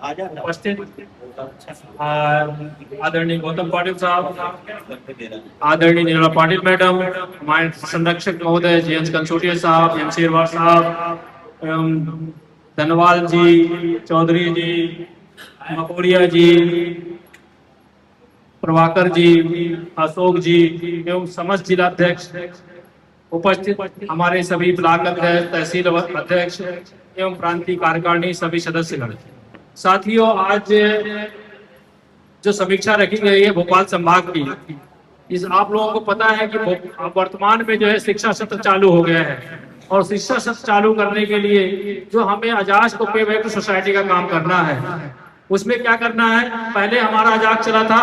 उपस्थित आदरणीय गौतम पाटिल साहब, आदरणीय नीला पाटिल मैडम, हमारे संरक्षक महोदय जयंत कंसोटिया साहब, एम शेरवार साहब एवं धनवाल जी, चौधरी जी, मकोड़िया जी, प्रभाकर जी, अशोक जी एवं समस्त जिलाध्यक्ष उपस्थित, हमारे सभी ब्लॉक अध्यक्ष, तहसील अध्यक्ष एवं प्रांतीय कार्यकारिणी सभी सदस्यगण। साथियों, आज जो समीक्षा रखी गई है भोपाल संभाग की, इस आप लोगों को पता है कि वर्तमान में जो है शिक्षा सत्र चालू हो गया है और शिक्षा सत्र चालू करने के लिए जो हमें अजाज को पे बैक टू सोसाइटी का काम करना है, उसमें क्या करना है। पहले हमारा अजाज चला था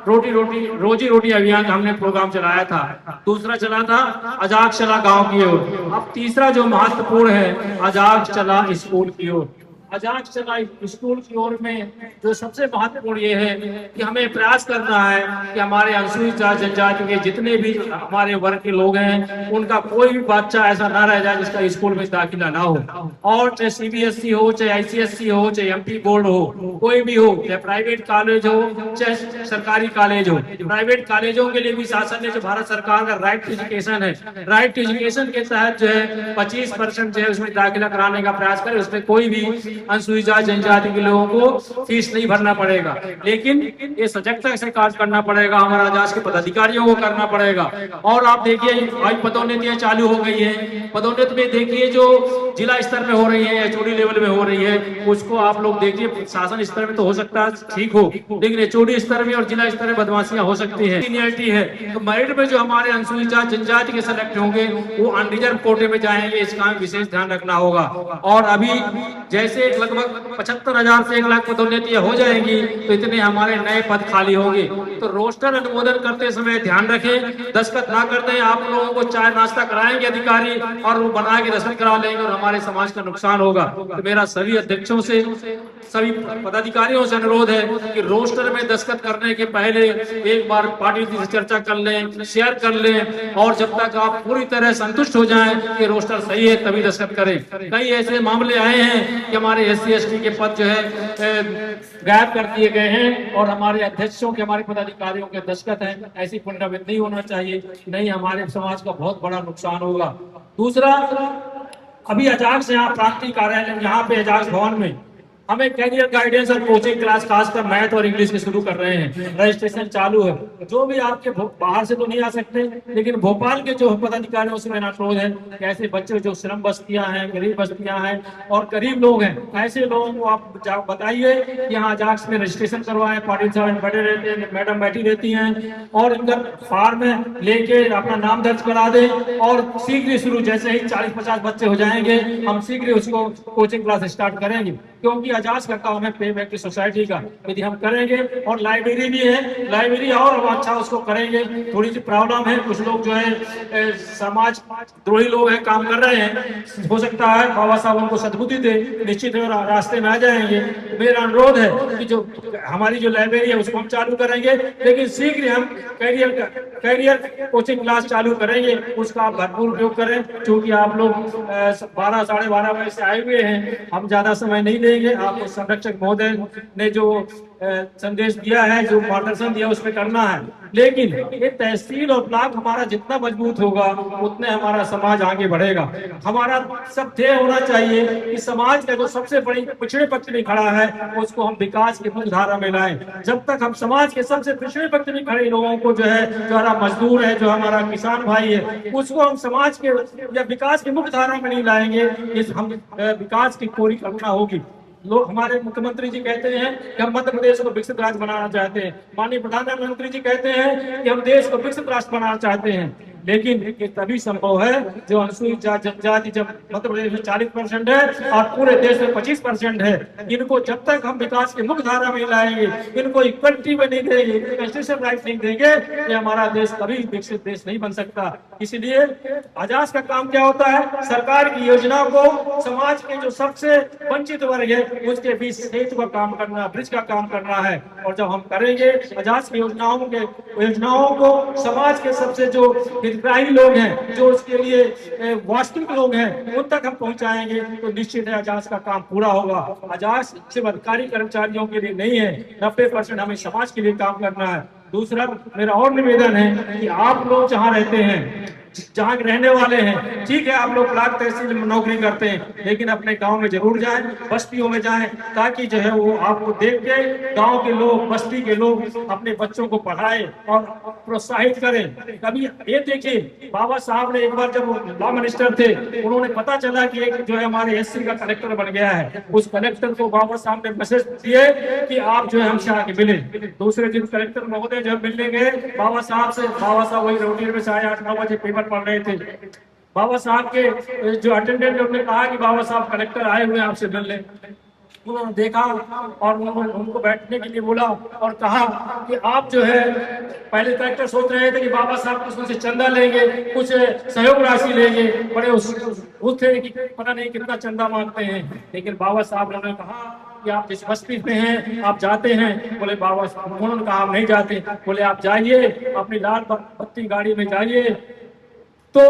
रोजी रोटी अभियान का हमने प्रोग्राम चलाया था। दूसरा चला था अजाग चला गांव की ओर। अब तीसरा जो महत्वपूर्ण है, अजाग चला स्कूल की ओर। अजाग चला स्कूल की ओर में जो सबसे महत्वपूर्ण ये है कि हमें प्रयास करना है कि हमारे अनुसूचित जनजाति के जितने भी हमारे वर्ग के लोग हैं, उनका कोई भी बच्चा ऐसा ना रह जाए जिसका स्कूल में दाखिला ना हो। और चाहे सीबीएसई हो, चाहे आईसीएसई हो, चाहे एमपी बोर्ड हो, कोई भी हो, चाहे प्राइवेट कॉलेज हो, चाहे सरकारी कॉलेज हो। प्राइवेट कॉलेजों के लिए भी शासन ने जो भारत सरकार का राइट टू एजुकेशन है, राइट टू एजुकेशन के तहत जो है 25% जो है उसमें दाखिला कराने का प्रयास करें। उसमें कोई भी अनुसूचित जनजाति के लोगों को फीस नहीं भरना पड़ेगा, लेकिन ये सजगता से कार्य करना पड़ेगा, हमारा अजाज के पदाधिकारियों को करना पड़ेगा। और आप देखिए आज पदोन्नतियां चालू हो गई है। पदोन्नति में देखिए जो जिला स्तर में हो रही है, एचओडी लेवल में हो रही है, उसको आप लोग देखिए। शासन स्तर में तो हो सकता है ठीक हो, लेकिन एचओडी स्तर में और जिला स्तर में बदमाशियां हो सकती है। सीनियरिटी है तो मेरिट में जो हमारे अनुसूचित जनजाति के सेलेक्ट होंगे वो अनरिजर्व कोटे में जाएंगे, इसका विशेष ध्यान रखना होगा। और अभी जैसे लगभग 75,000 से 1 लाख पदोन्नतियां हो जाएंगी तो इतने हमारे नए पद खाली होंगे। तो रोस्टर अनुमोदन करते समय ध्यान रखें, दस्तखत ना कर दें। आप लोगों को चाय नाश्ता कराएंगे अधिकारी और वो बना के दस्तखत करा लेंगे और हमारे समाज का नुकसान होगा। तो मेरा सभी अध्यक्षों से, सभी पदाधिकारियों से अनुरोध है कि रोस्टर में दस्तखत करने के पहले एक बार पार्टी से चर्चा कर लें, शेयर कर लें, और जब तक आप पूरी तरह संतुष्ट हो जाएं कि रोस्टर सही है तभी दस्तखत करें। कई ऐसे मामले आए हैं कि हमारे SC ST के पद जो है गायब कर दिए गए हैं और हमारे अध्यक्षों के, हमारे पदाधिकारियों के दस्तखत हैं। ऐसी पुनरावृत्ति नहीं होना चाहिए, नहीं हमारे समाज का बहुत बड़ा नुकसान होगा। दूसरा, अभी अजाग से यहाँ प्रांतीय कार्यालय यहाँ पे अजाग भवन में हमें कैरियर गाइडेंस और कोचिंग क्लास खासकर मैथ और इंग्लिश के शुरू कर रहे हैं। रजिस्ट्रेशन चालू है। जो भी आपके बाहर से तो नहीं आ सकते, लेकिन भोपाल के जो पदाधिकारियों से मेरा अनुरोध है कि ऐसे बच्चे जो श्रम बस्तियां हैं, गरीब बस्तियां हैं और गरीब लोग हैं, ऐसे लोगों को आप बताइए कि यहाँ अजाग में रजिस्ट्रेशन करवाएं। पाटिल साहब बैठे रहते हैं, मैडम बैठी रहती हैं, और इनका फॉर्म लेके अपना नाम दर्ज करा दें और शीघ्र शुरू, जैसे ही 40-50 बच्चे हो जाएंगे हम शीघ्र उसको कोचिंग क्लास स्टार्ट करेंगे। क्योंकि अजाज का काम है पे बैक टू सोसाइटी का, यदि हम करेंगे। और लाइब्रेरी भी है, लाइब्रेरी और अच्छा उसको करेंगे। थोड़ी सी प्रॉब्लम है, कुछ लोग जो है समाज द्रोही लोग हैं, काम कर रहे हैं। हो सकता है बाबा साहब उनको सद्बुद्धि दे, निश्चित रास्ते में आ जाएंगे। मेरा अनुरोध है कि जो हमारी जो लाइब्रेरी है उसको हम चालू करेंगे, लेकिन शीघ्र हम कैरियर कोचिंग क्लास चालू करेंगे। उसका आप भरपूर उपयोग करें, क्योंकि आप लोग 12 साढ़े 12 बजे से आए हुए हैं, हम ज्यादा समय नहीं लेंगे। आपको संरक्षक महोदय ने जो संदेश दिया है, जो मार्गदर्शन दिया, उसमें करना है। लेकिन ये तहसील और ब्लॉक हमारा जितना मजबूत होगा उतने हमारा समाज आगे बढ़ेगा। हमारा सब ध्येय होना चाहिए कि समाज का जो सबसे बड़ी पिछड़े पक्ष में खड़ा है उसको हम विकास की मुख्य धारा में लाएं। जब तक हम समाज के सबसे पिछड़े पक्ष में खड़े लोगों को जो है, जो हमारा मजदूर है, जो हमारा किसान भाई है, उसको हम समाज के या विकास की मुख्य धारा में नहीं लाएंगे, इस हम विकास की पूरी कल्पना होगी। लोग, हमारे मुख्यमंत्री जी कहते हैं कि हम मध्य प्रदेश को विकसित राज्य बनाना चाहते हैं। माननीय प्रधानमंत्री जी कहते हैं कि हम देश को विकसित राष्ट्र बनाना चाहते हैं। लेकिन ये तभी संभव है जो अनुसूचित जनजाति जब मध्य प्रदेश में 40% है और पूरे देश में 25% है। इनको जब तक हम विकास की मुख्य धारा में लाएंगे, इनको इक्वलिटी में नहीं देंगे, कॉन्स्टिट्यूशनल राइट नहीं देंगे, ये हमारा देश कभी विकसित देश नहीं बन सकता। इसलिए अजाज का काम क्या होता है, सरकार की योजनाओं को समाज के जो सबसे वंचित वर्ग है उसके बीच सेतु का काम करना, ब्रिज का काम करना है। और जब हम करेंगे अजाज की योजनाओं को समाज के सबसे जो हितग्राही लोग हैं, जो उसके लिए वास्तविक लोग हैं, उन तक हम पहुंचाएंगे तो निश्चित है अजाज का काम पूरा होगा। अजाज सिर्फ अधिकारी कर्मचारियों के लिए नहीं है, 90% हमें समाज के लिए काम करना है। दूसरा मेरा और निवेदन है कि आप लोग जहाँ रहते हैं, जहाँ रहने वाले हैं, ठीक है आप लोग ब्लॉक तहसील में नौकरी करते हैं, लेकिन अपने गांव में जरूर जाएं, बस्तियों में जाएं, ताकि जो है वो आपको देख के गांव के लोग, बस्ती के लोग अपने बच्चों को पढ़ाएं और प्रोत्साहित करें। कभी ये देखिए, बाबा साहब ने एक बार जब लॉ मिनिस्टर थे, उन्होंने पता चला कि एक जो है हमारे एससी का कलेक्टर बन गया है, उस कलेक्टर को बाबा साहब ने मैसेज दिए कि आप जो है हमसे आके मिले। दूसरे दिन कलेक्टर महोदय जब मिलने गए बाबा साहब से, बाबा साहब वही रोटी में 8:30-9 बजे पेपर पढ़ रहे थे। बाबा साहब के जो अटेंडेंट उन्होंने कहा कि बाबा साहब कलेक्टर आए हुए हैं, आपसे मिल ले। उन्होंने देखा और उनको बैठने के लिए बोला और कहा कि आप जो है, पहले कलेक्टर सोच रहे थे कि बाबा साहब कुछ उनसे चंदा लेंगे, कुछ सहयोग राशि लेंगे, बड़े उस थे कि पता नहीं कितना चंदा मांगते हैं, लेकिन बाबा साहब ने कहा कि आप जिस बस्ती में हैं आप जाते हैं? बोले बाबा साहब, उन्होंने कहा हम नहीं जाते। बोले आप जाइए, अपनी लाल बत्ती गाड़ी में जाइए। तो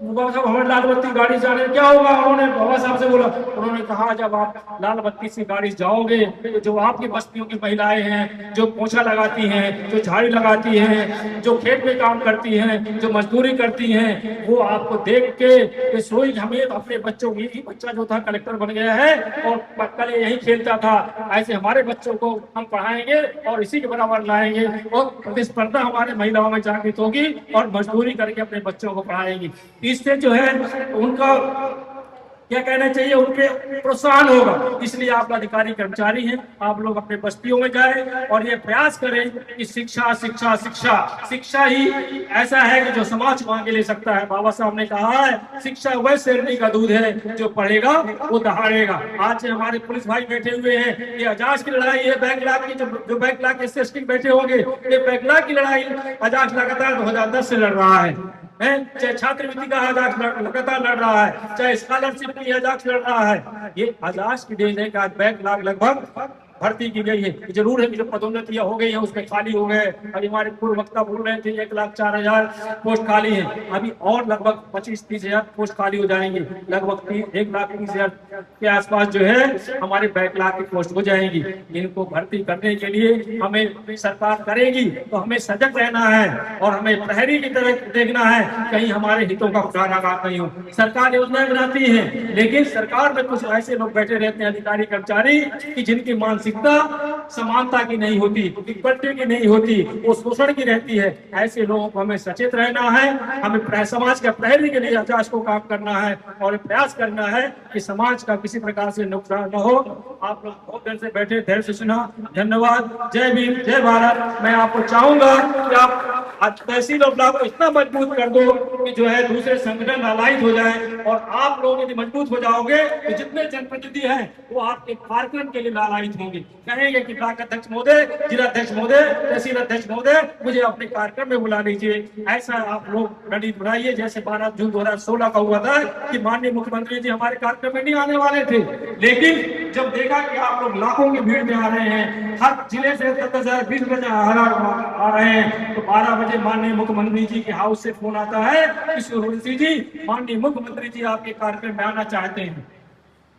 बाबा साहब हमारे लाल बत्ती गाड़ी जाने क्या होगा? उन्होंने बाबा साहब से बोला, उन्होंने कहा जब आप लाल बत्ती से गाड़ी जाओगे तो जो आपकी बस्तियों की महिलाएं हैं, जो पोछा लगाती हैं, जो झाड़ी लगाती हैं, जो खेत में काम करती हैं, जो मजदूरी करती हैं, वो आपको देख के सोई हमें अपने बच्चों की, बच्चा जो था कलेक्टर बन गया है और कल यही खेलता था, ऐसे हमारे बच्चों को हम पढ़ाएंगे और इसी के बराबर लाएंगे और प्रतिस्पर्धा हमारे महिलाओं में जागृत होगी और मजदूरी करके अपने बच्चों को पढ़ाएंगी। इससे जो है उनका क्या कहना चाहिए, उनके प्रोत्साहन होगा। इसलिए आप अधिकारी कर्मचारी हैं, आप लोग अपने बस्तियों में जाएं और ये प्रयास करें कि शिक्षा शिक्षा शिक्षा शिक्षा ही ऐसा है कि जो समाज को आगे ले सकता है। बाबा साहब ने कहा है शिक्षा वह शेरनी का दूध है, जो पढ़ेगा वो दहाड़ेगा। आज हमारे पुलिस भाई बैठे हुए हैं, ये अजाज की लड़ाई है, बैकलॉग की जो बैकलॉग SC बैठे होंगे, ये बैकलॉग की लड़ाई अजाज लगातार 2010 से लड़ रहा है। चाहे छात्रवृत्ति का अजाज लगातार लड़ रहा है, चाहे स्कॉलरशिप की अजाज लड़ रहा है। ये अजाज की देन है कि आज बैकलॉग लगभग भर्ती की गई है। जरूर है कि जो पदोन्नतियां हो गई हैं उसमें खाली हो गए। अभी हमारे पूर्व वक्ता बोल रहे थे 1,04,000 पोस्ट खाली है, अभी और लगभग 25-30 हजार पोस्ट खाली हो जाएंगे। लगभग 1,30,000 के आसपास जो है हमारे बैकलॉग की पोस्ट हो जाएंगी। इनको भर्ती करने के लिए हमें सरकार करेगी तो हमें सजग रहना है और हमें प्रहरी की तरह देखना है, कहीं हमारे हितों का खुदाराघात नहीं हो। सरकार योजनाएं बनाती है, लेकिन सरकार में कुछ ऐसे लोग बैठे रहते हैं अधिकारी कर्मचारी कि जिनकी मानसिक समानता की नहीं होती, इक्वलिटी की नहीं होती, वो शोषण की रहती है। ऐसे लोगों को हमें सचेत रहना है, हमें समाज का प्रहरी के लिए अजाज को काम करना है और प्रयास करना है कि समाज का किसी प्रकार से नुकसान न हो। आप लोग बहुत देर से बैठे, धैर्य से सुना, धन्यवाद। जय भीम, जय भारत। मैं आपको चाहूंगा कि आप तहसील और ब्लॉक को इतना मजबूत कर दो कि जो है दूसरे संगठन लालायित हो जाए, और आप लोग यदि मजबूत हो जाओगे तो जितने जनप्रतिनिधि हैं वो आपके कार्यक्रम के लिए लालायित होंगे, कहेंगे कि ब्लॉक अध्यक्ष महोदय, जिला अध्यक्ष महोदय, तहसील अध्यक्ष महोदय, मुझे अपने कार्यक्रम में बुला लीजिए। ऐसा आप लोग रणनीति बनाइए, जैसे 12 जून 2016 का हुआ था कि माननीय मुख्यमंत्री जी हमारे कार्यक्रम में नहीं आने वाले थे, लेकिन जब देखा कि आप लोग लाखों की भीड़ में आ रहे हैं, हर जिले से 10,000 20,000 आ रहे हैं, तो 12 बजे माननीय मुख्यमंत्री जी के हाउस से फोन आता है कि सूर्यवंशी जी, माननीय मुख्यमंत्री जी आपके कार्यक्रम में आना चाहते हैं।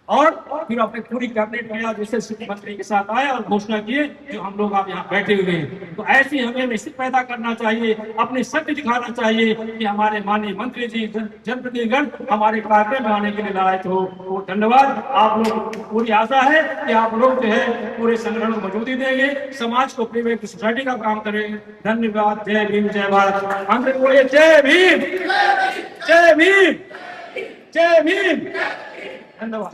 और फिर अपने पूरी कैबिनेट में आज शिक्षा मंत्री के साथ आए और घोषणा किए जो हम लोग आप यहाँ बैठे हुए हैं। तो ऐसी हमें निश्चित पैदा करना चाहिए, अपने सत्य दिखाना चाहिए कि हमारे माननीय मंत्री जी, जनप्रतिनिधिगण हमारे कार्यक्रम में आने के लिए लायक हो। तो धन्यवाद। आप लोग पूरी आशा है कि आप लोग जो है पूरे संगठन को मजबूती देंगे, समाज को प्रीवेट सोसाइटी का काम करेंगे। धन्यवाद। जय भीम, जय भारत। अंग्रेज बोलिए जय भीम, जय भीम, जय भीम। धन्यवाद।